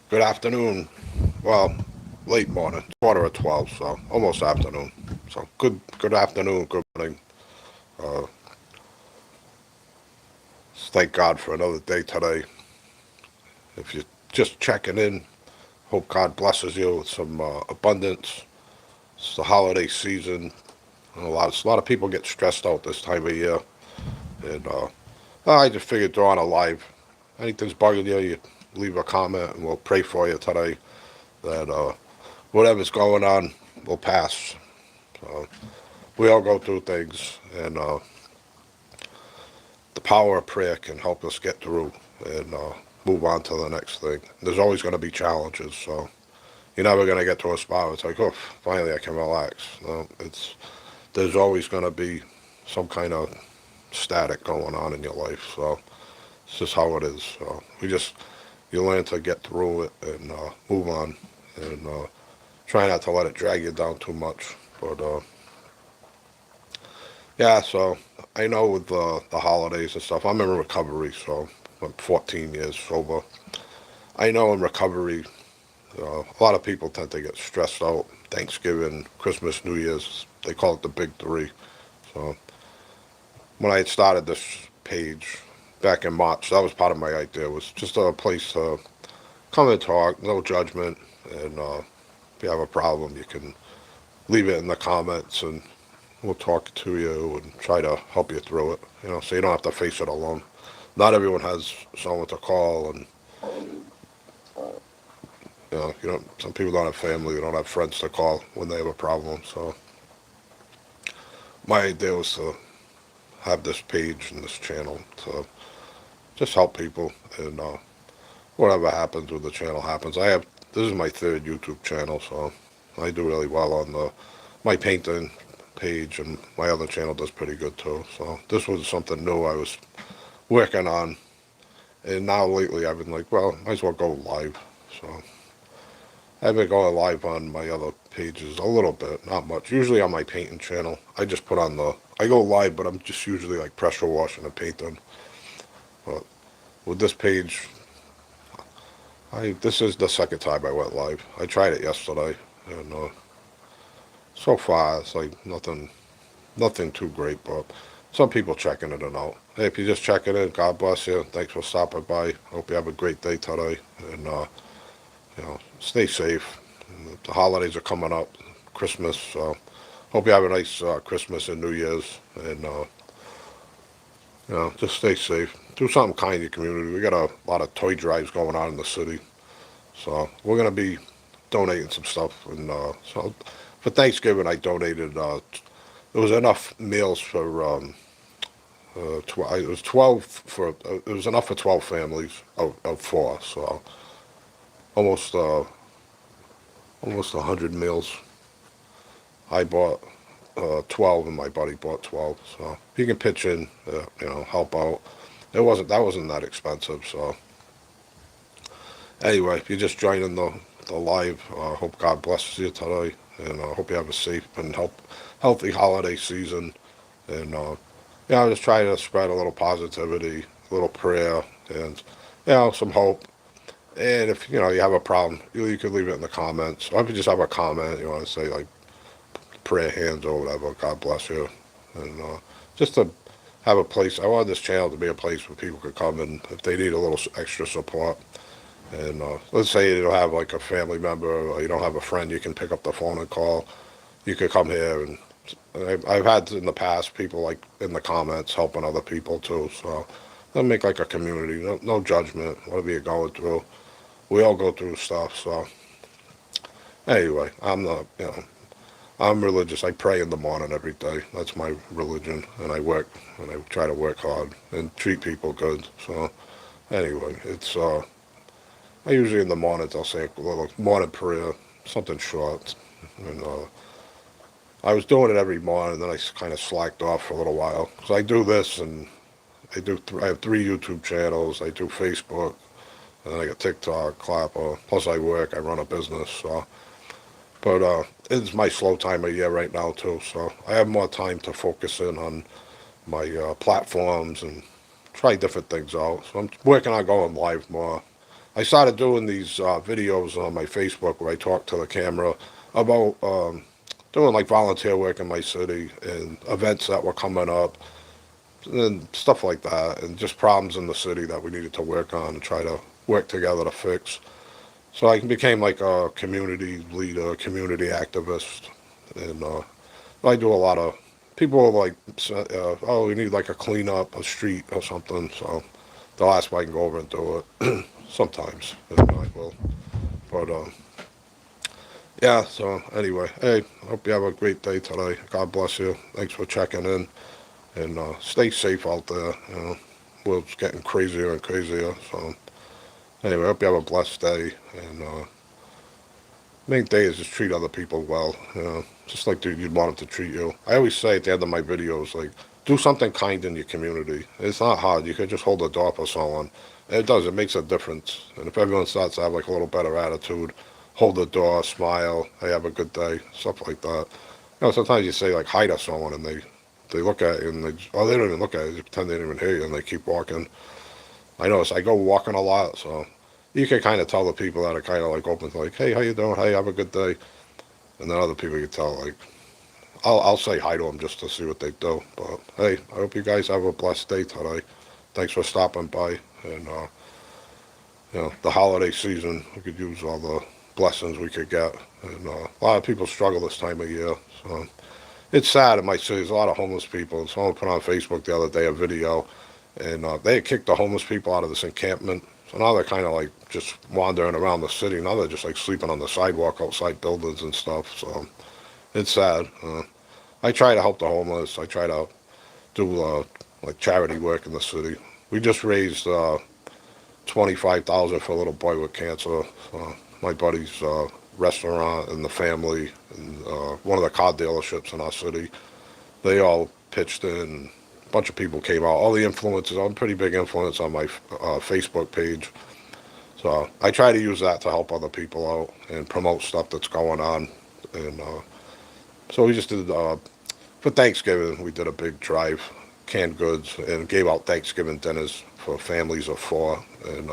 Good afternoon. Well, late morning, quarter of 12, so almost afternoon. So good afternoon, good morning. Uh, thank God for another day today. If you're just checking in, hope God blesses you with some abundance. It's the holiday season. And a lot of people get stressed out this time of year. And I just figured throw on a live. Anything's bugging you, you leave a comment and we'll pray for you today that whatever's going on will pass. So we all go through things, and the power of prayer can help us get through and move on to the next thing. There's always going to be challenges, so you're never going to get to a spot where it's like, oh, finally I can relax. No, there's always going to be some kind of static going on in your life. So it's just how it is. So you learn to get through it and move on, and try not to let it drag you down too much. But yeah, so I know with the holidays and stuff, I'm in recovery, so I'm 14 years sober. I know in recovery, a lot of people tend to get stressed out. Thanksgiving, Christmas, New Year's, they call it the big three. So when I had started this page back in March, that was part of my idea. It was just a place to come and talk, no judgment, and if you have a problem, you can leave it in the comments, and we'll talk to you and try to help you through it. So you don't have to face it alone. Not everyone has someone to call, and some people don't have family, they don't have friends to call when they have a problem. So my idea was to have this page and this channel to just help people, and whatever happens with the channel happens. This is my third YouTube channel, so I do really well on the my painting page, and my other channel does pretty good too. So this was something new I was working on, and now lately I've been like, well, might as well go live. So I've been going live on my other pages a little bit, not much. Usually on my painting channel, I go live, but I'm just usually like pressure washing and painting. But with this page, this is the second time I went live. I tried it yesterday, and so far it's like nothing too great, but some people checking it out. Hey, if you're just checking in, God bless you. Thanks for stopping by. Hope you have a great day today, and stay safe. The holidays are coming up, Christmas. So hope you have a nice Christmas and New Year's, and just stay safe. Do something kind in your community. We got a lot of toy drives going on in the city, so we're gonna be donating some stuff. And so for Thanksgiving, I donated. There was enough meals for it was 12 for it was enough for 12 families of four. So almost almost 100 meals. I bought 12, and my buddy bought 12. So you can pitch in, help out. That wasn't that expensive. So anyway, if you're just joining the live, hope God blesses you today, and hope you have a safe and healthy holiday season. And just try to spread a little positivity, a little prayer, and some hope. And if you have a problem, you could leave it in the comments. Or if you just have a comment, you want to say like prayer hands or whatever, God bless you, and just to have a place. I wanted this channel to be a place where people could come and if they need a little extra support. And let's say you don't have like a family member or you don't have a friend, you can pick up the phone and call. You could come here, and I've had in the past people like in the comments helping other people too. So they'll make like a community. No judgment. Whatever you're going through, we all go through stuff. So anyway, I'm religious. I pray in the morning every day. That's my religion, and I work, and I try to work hard and treat people good. So anyway, it's I usually in the mornings I'll say a little morning prayer, something short, and I was doing it every morning. Then I kind of slacked off for a little while because I do this, and I have three YouTube channels. I do Facebook, and then I got TikTok, Clapper. Plus I work. I run a business. So, but it's my slow time of year right now too. So I have more time to focus in on my platforms and try different things out. So I'm working on going live more. I started doing these videos on my Facebook where I talk to the camera about doing like volunteer work in my city and events that were coming up and stuff like that, and just problems in the city that we needed to work on and try to work together to fix. So I became like a community leader, community activist, and I do a lot of people like, oh, we need like a cleanup, a street or something. So they'll ask if I can go over and do it sometimes, and I will. But yeah. So anyway, hey, I hope you have a great day today. God bless you. Thanks for checking in, and stay safe out there. World's getting crazier and crazier. So anyway, I hope you have a blessed day, and main thing is just treat other people well, just like you'd want them to treat you. I always say at the end of my videos, like, do something kind in your community. It's not hard. You could just hold the door for someone. And it does. It makes a difference. And if everyone starts to have like a little better attitude, hold the door, smile, hey, have a good day, stuff like that. Sometimes you say like hi to someone and they look at you and they don't even look at you. They pretend they didn't even hear you and they keep walking. I notice I go walking a lot, so you can kind of tell the people that are kind of like open to like, hey, how you doing? Hey, have a good day. And then other people you tell like, I'll say hi to them just to see what they do. But hey, I hope you guys have a blessed day today. Thanks for stopping by. And the holiday season, we could use all the blessings we could get. And a lot of people struggle this time of year. So it's sad in my city. There's a lot of homeless people. Someone put on Facebook the other day a video, and they had kicked the homeless people out of this encampment. So now they're kind of like just wandering around the city. Now they're just like sleeping on the sidewalk outside buildings and stuff. So it's sad. I try to help the homeless. I try to do like charity work in the city. We just raised 25,000 for a little boy with cancer. My buddy's restaurant and the family and one of the car dealerships in our city. They all pitched in. A bunch of people came out. All the influencers. I'm a pretty big influence on my Facebook page. So I try to use that to help other people out and promote stuff that's going on. And so we just did, for Thanksgiving, we did a big drive, canned goods, and gave out Thanksgiving dinners for families of 4. And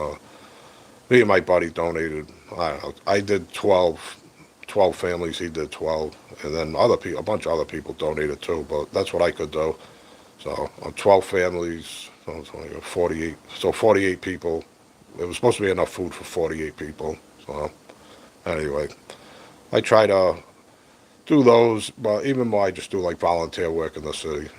me and my buddy donated, I don't know, I did 12 families, he did 12. And then other people, a bunch of other people donated too, but that's what I could do. So 12 families, so it's only 48, so 48 people. It was supposed to be enough food for 48 people. So anyway, I try to do those, but even more I just do like volunteer work in the city.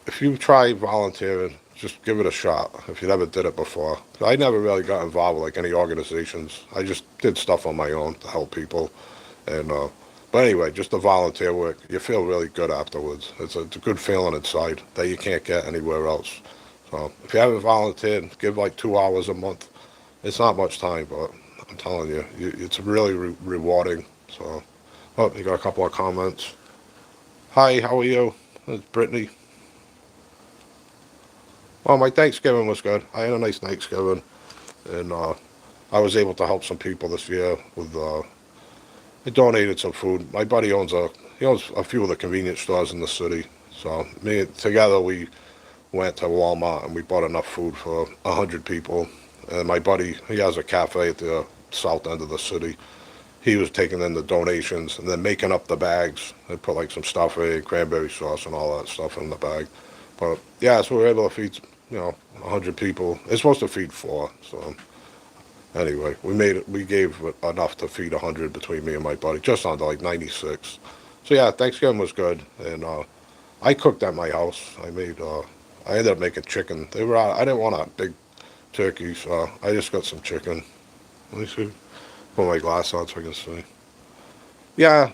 If you try volunteering, just give it a shot if you never did it before. I never really got involved with like any organizations. I just did stuff on my own to help people. And but anyway, just the volunteer work, you feel really good afterwards. It's a good feeling inside that you can't get anywhere else. So if you haven't volunteered, give like 2 hours a month. It's not much time, but I'm telling you, it's really rewarding. So, oh, you got a couple of comments. Hi, how are you? It's Brittany. Well, my Thanksgiving was good. I had a nice Thanksgiving, and I was able to help some people this year with. I donated some food. My buddy owns a few of the convenience stores in the city. So me together we went to Walmart and we bought enough food for 100 people. And my buddy, he has a cafe at the south end of the city. He was taking in the donations and then making up the bags. They put like some stuffing, cranberry sauce, and all that stuff in the bag. But yeah, so we were able to feed 100 people. It's supposed to feed 4. So anyway, we gave enough to feed 100 between me and my buddy, just under like 96. So yeah, Thanksgiving was good, and I cooked at my house. I ended up making chicken. They were out. I didn't want a big turkey, so I just got some chicken. Let me see. Put my glass on so I can see. Yeah,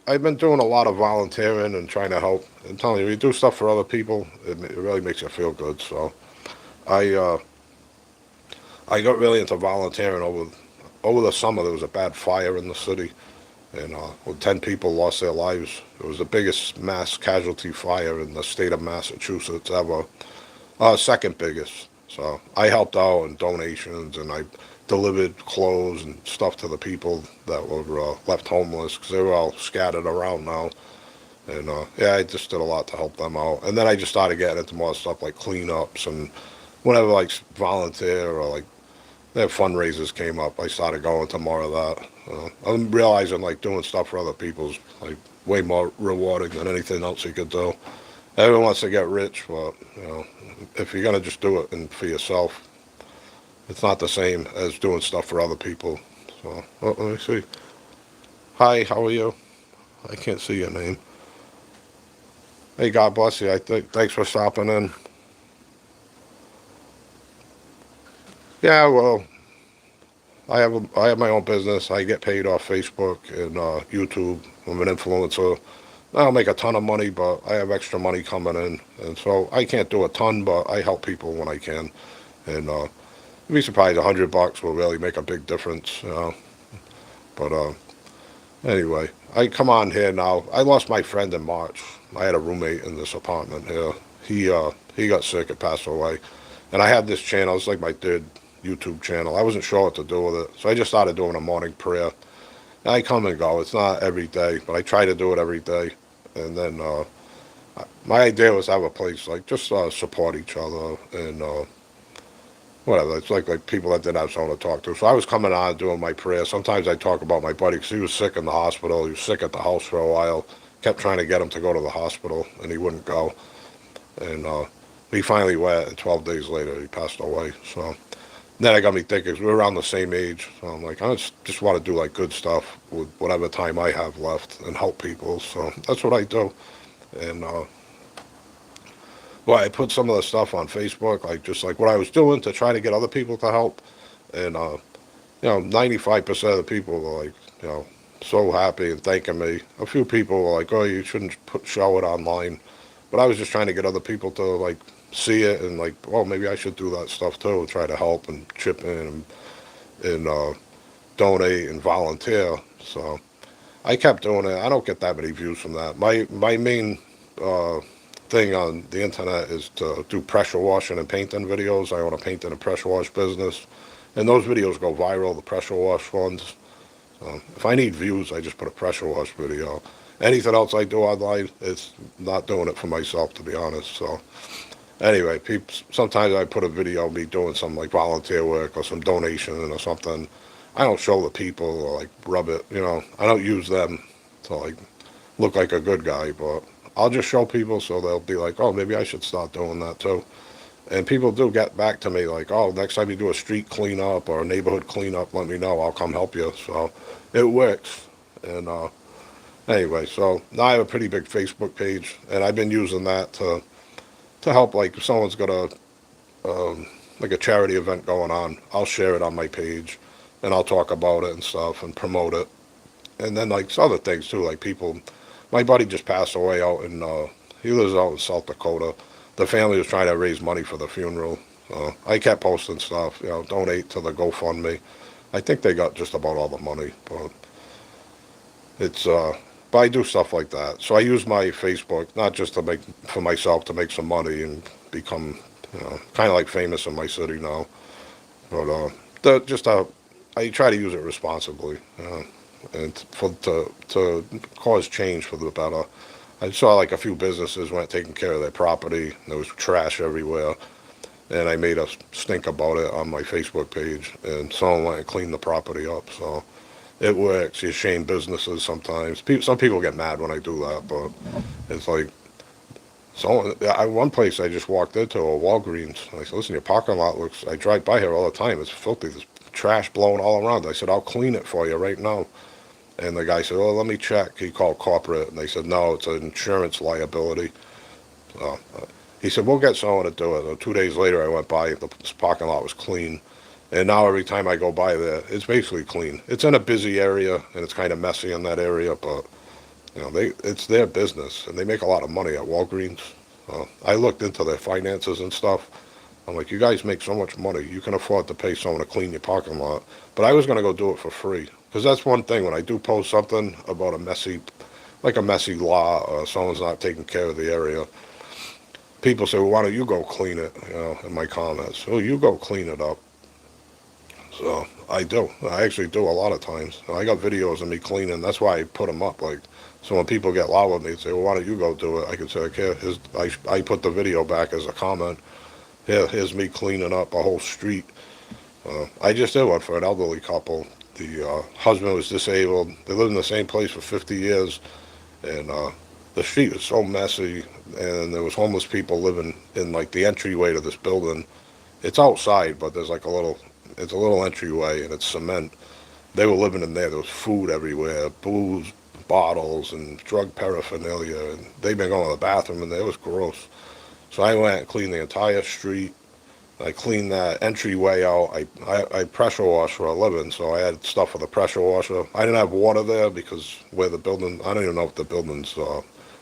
I've been doing a lot of volunteering and trying to help. I'm telling you, you do stuff for other people, it really makes you feel good. So I I got really into volunteering over the summer. There was a bad fire in the city, and 10 people lost their lives. It was the biggest mass casualty fire in the state of Massachusetts ever, second biggest. So I helped out in donations, and I delivered clothes and stuff to the people that were left homeless because they were all scattered around now. And yeah, I just did a lot to help them out. And then I just started getting into more stuff like cleanups and whenever like volunteer or like their fundraisers came up, I started going to more of that. I'm realizing like doing stuff for other people's like way more rewarding than anything else you could do. Everyone wants to get rich, but if you're gonna just do it and for yourself, it's not the same as doing stuff for other people. So let me see. Hi, how are you? I can't see your name. Hey, God bless you. Thanks for stopping in. Yeah, well, I have my own business. I get paid off Facebook and YouTube. I'm an influencer. I don't make a ton of money, but I have extra money coming in, and so I can't do a ton, but I help people when I can. And you'd be surprised, $100 will really make a big difference. But anyway, I come on here now. I lost my friend in March. I had a roommate in this apartment here. He got sick and passed away. And I had this channel. It's like my third YouTube channel. I wasn't sure what to do with it, so I just started doing a morning prayer. And I come and go. It's not every day, but I try to do it every day. And then my idea was to have a place like just support each other and whatever. It's like people that didn't have someone to talk to. So I was coming on doing my prayer. Sometimes I talk about my buddy because he was sick in the hospital. He was sick at the house for a while. Kept trying to get him to go to the hospital, and he wouldn't go. And he finally went, and 12 days later he passed away. So then it got me thinking, 'cause we're around the same age. So I'm like, I just want to do like good stuff with whatever time I have left and help people. So that's what I do. And well, I put some of the stuff on Facebook, like just like what I was doing to try to get other people to help. And 95% of the people were like, so happy and thanking me. A few people were like, "Oh, you shouldn't show it online," but I was just trying to get other people to like see it and like, "Oh, maybe I should do that stuff too." Try to help and chip in and donate and volunteer. So I kept doing it. I don't get that many views from that. My main uh, thing on the internet is to do pressure washing and painting videos. I own a painting and pressure wash business, and those videos go viral. The pressure wash ones. If I need views, I just put a pressure wash video. Anything else I do online, it's not doing it for myself, to be honest. So anyway, sometimes I put a video of me doing some like volunteer work or some donation or something. I don't show the people or like rub it, I don't use them to like look like a good guy, but I'll just show people so they'll be like, oh, maybe I should start doing that too. And people do get back to me like, oh, next time you do a street cleanup or a neighborhood cleanup, let me know. I'll come help you. So it works. And anyway, so now I have a pretty big Facebook page, and I've been using that to help. Like if someone's got like a charity event going on, I'll share it on my page, and I'll talk about it and stuff and promote it. And then like other things too, like people. My buddy just passed away out in. He lives out in South Dakota. The family was trying to raise money for the funeral. I kept posting stuff, donate to the GoFundMe. I think they got just about all the money, but it's but I do stuff like that. So I use my Facebook not just to make for myself to make some money and become kind of like famous in my city now, but I try to use it responsibly and to cause change for the better. I saw like a few businesses weren't taking care of their property. There was trash everywhere, and I made a stink about it on my Facebook page, and someone went and cleaned the property up. So it works. You shame businesses sometimes. Some people get mad when I do that, but it's like one place I just walked into, a Walgreens. And I said, "Listen, your parking lot looks. I drive by here all the time. It's filthy. There's trash blowing all around." I said, "I'll clean it for you right now." And the guy said, "Oh, let me check." He called corporate, and they said, "No, it's an insurance liability." So he said, "We'll get someone to do it." And 2 days later, I went by. The parking lot was clean. And now every time I go by there, it's basically clean. It's in a busy area, and it's kind of messy in that area, but it's their business, and they make a lot of money at Walgreens. I looked into their finances and stuff. I'm like, you guys make so much money. You can afford to pay someone to clean your parking lot. But I was going to go do it for free. Because that's one thing, when I do post something about like a messy law or someone's not taking care of the area, people say, well, why don't you go clean it, in my comments. Oh, you go clean it up. So I do. I actually do a lot of times. And I got videos of me cleaning. That's why I put them up. Like, so when people get loud with me and say, well, why don't you go do it? I can say, okay, I put the video back as a comment. Here's me cleaning up a whole street. I just did one for an elderly couple. The husband was disabled. They lived in the same place for 50 years, and the street was so messy, and there was homeless people living in like the entryway to this building. It's outside, but there's like it's a little entryway, and it's cement. They were living in there. There was food everywhere, booze bottles and drug paraphernalia, and they've been going to the bathroom, and it was gross. So I went and cleaned the entire street. I cleaned that entryway out. I pressure wash for a living, so I had stuff for the pressure washer. I didn't have water there because where the building, I don't even know if the building's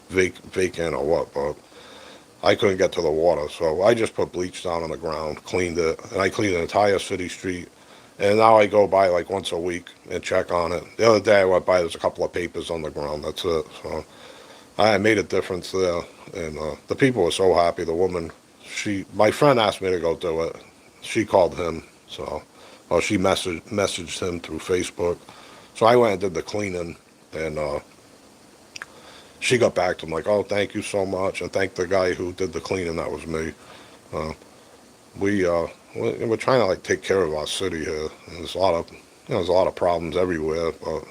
vacant or what, but I couldn't get to the water. So I just put bleach down on the ground, cleaned it, and I cleaned the entire city street. And now I go by like once a week and check on it. The other day I went by, there's a couple of papers on the ground. That's it. So I made a difference there, and the people were so happy. The woman, my friend asked me to go do it. She called him, so, or she messaged him through Facebook. So I went and did the cleaning, and she got back to him like, "Oh, thank you so much," and thank the guy who did the cleaning. That was me. Uh, we're trying to like take care of our city here. And there's a lot of there's a lot of problems everywhere. But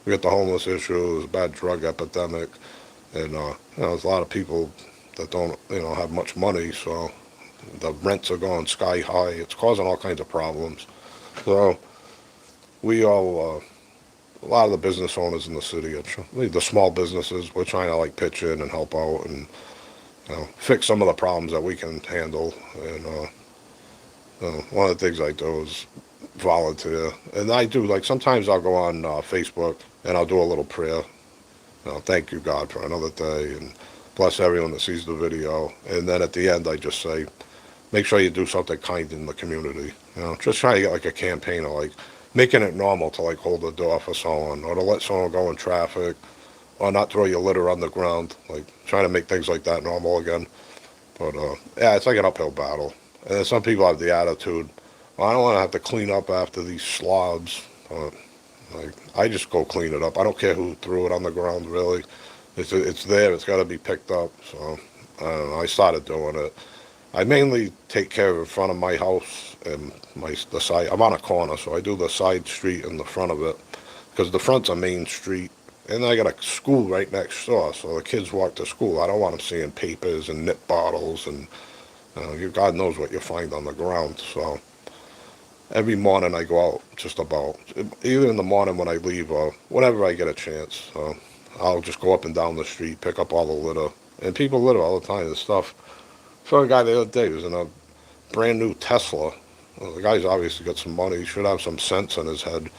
we got the homeless issue, there's a bad drug epidemic, and there's a lot of people that don't have much money. So the rents are going sky high. It's causing all kinds of problems. So we all a lot of the business owners in the city, the small businesses, we're trying to like pitch in and help out and fix some of the problems that we can handle. And one of the things I do is volunteer, and I do like sometimes I'll go on Facebook and I'll do a little prayer. Thank you God for another day, and bless everyone that sees the video. And then at the end, I just say, make sure you do something kind in the community. Just try to get like a campaign of like making it normal to like hold the door for someone, or to let someone go in traffic, or not throw your litter on the ground. Like trying to make things like that normal again. But yeah, it's like an uphill battle. And then some people have the attitude, well, I don't want to have to clean up after these slobs. Like I just go clean it up. I don't care who threw it on the ground. Really, it's there. It's got to be picked up. So I don't know. I started doing it. I mainly take care of in front of my house and the side. I'm on a corner, so I do the side street and the front of it because the front's a main street. And I got a school right next door, so the kids walk to school. I don't want them seeing papers and nip bottles and God knows what you find on the ground. So every morning I go out just about, either in the morning when I leave or whenever I get a chance. I'll just go up and down the street, pick up all the litter. And people litter all the time and stuff. Saw a guy the other day who was in a brand new Tesla. Well, the guy's obviously got some money. He should have some sense in his head.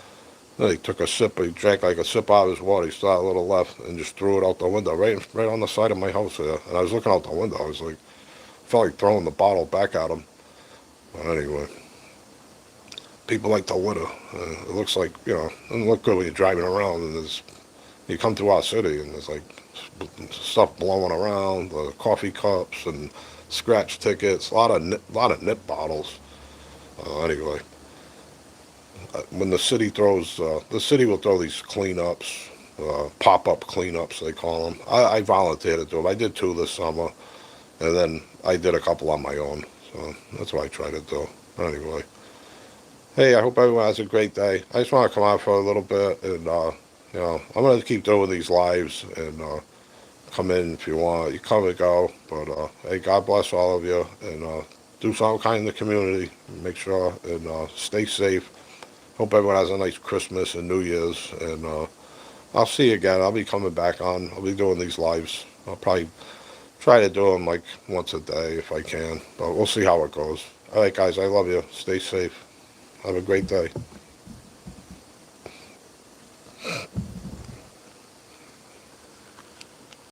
He took a sip. He drank like a sip out of his water. He still had a little left and just threw it out the window, right on the side of my house there. And I was looking out the window. I was like, felt like throwing the bottle back at him. But anyway, people like to litter. It looks like it doesn't look good when you're driving around and you come through our city and there's like stuff blowing around, the coffee cups and scratch tickets, a lot of nip bottles. Anyway. When the city will throw these cleanups, pop-up cleanups, they call them. I volunteer to do them. I did 2 this summer, and then I did a couple on my own. So that's what I try to do. Anyway, hey, I hope everyone has a great day. I just want to come out for a little bit, and I'm going to keep doing these lives, and come in if you want. You come and go, but hey, God bless all of you, and do something kind in the community. Make sure and stay safe. Hope everyone has a nice Christmas and New Year's, and I'll see you again. I'll be coming back on. I'll be doing these lives. I'll probably try to do them like once a day if I can, but we'll see how it goes. All right, guys, I love you. Stay safe. Have a great day.